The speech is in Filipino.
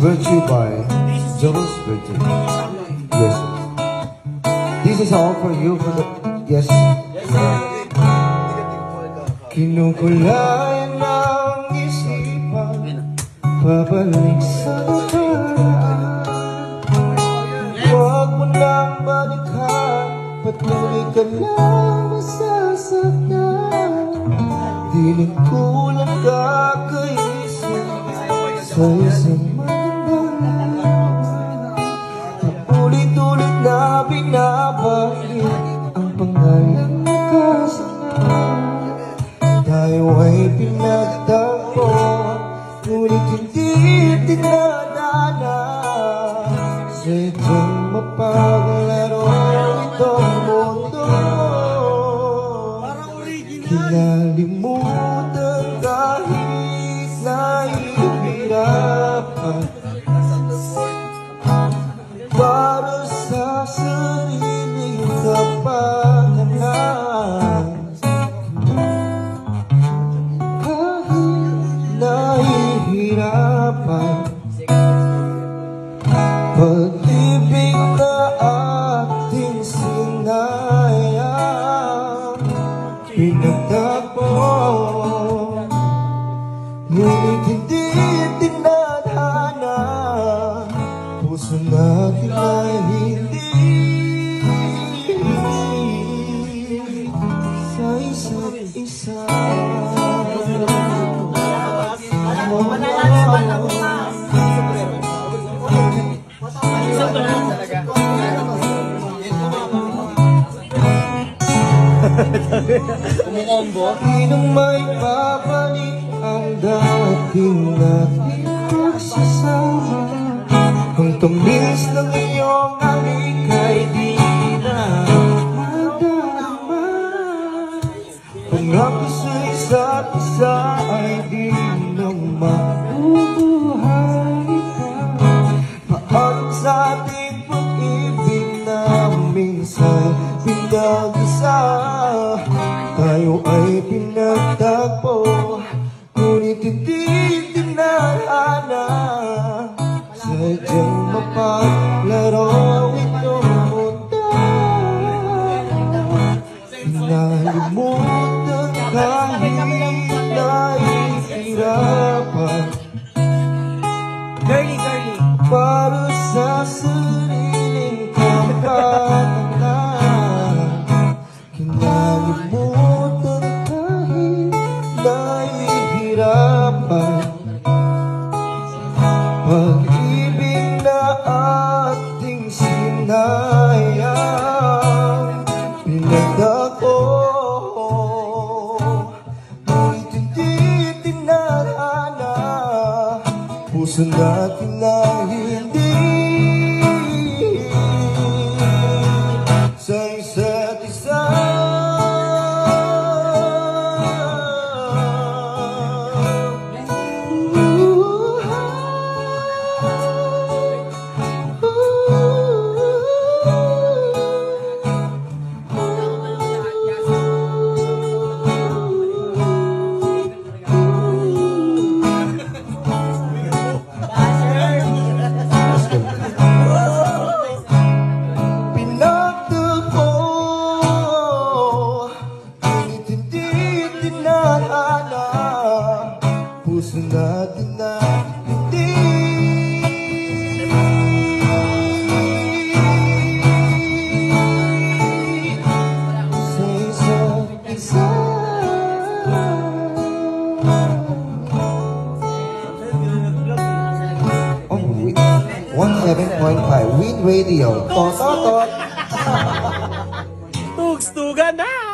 Virtue by Jonas Virtue. Yes. This is all for you for the yes. Kinukulayan ng isipan, pabalik sa nakaraan. Huwag mo nang balikan, patuloy ka lang masasaktan. Dinig ko lang kakaisip sa isang magandang ulit-ulit na binabalik ang pangalan na kasama. Tayo ay pinagtagpo, ngunit hindi dinadana. Sadyang mapaglaro itong mundo. Kinalimutan kahit nahihirapan, para sa sariling kapakanan. Nahihirapan, pag-ibig na ating sinayang, pinagtagpo, ngunit hindi tinadhana. Puso natin ay hindi sa isa't isa. Sinong may babalik ang dating nating pagsasama? Kung tumis ng iyong halik ay di na madarama. Kung hapis sa isa't isa ay di na mabubuhay pa. Paano sa ating pag-ibig na minsan pinag-isa? Tayo ay pinagtagpo, ngunit hindi dinadana. Sadyang mapaglaro itong mundo. Nalimutan kahit nahihirapan, para sa sariling kapakanan. Kinalimutan kahit nahihirapan, pag-ibig na ating sinayang, pinagdako, ngunit hindi tinadhana. Puso natin na hindi sa isa't isa. Puso natin na hindi sa isa't isa. Oh, 17.5 Win Radio. Tugs-tugan na!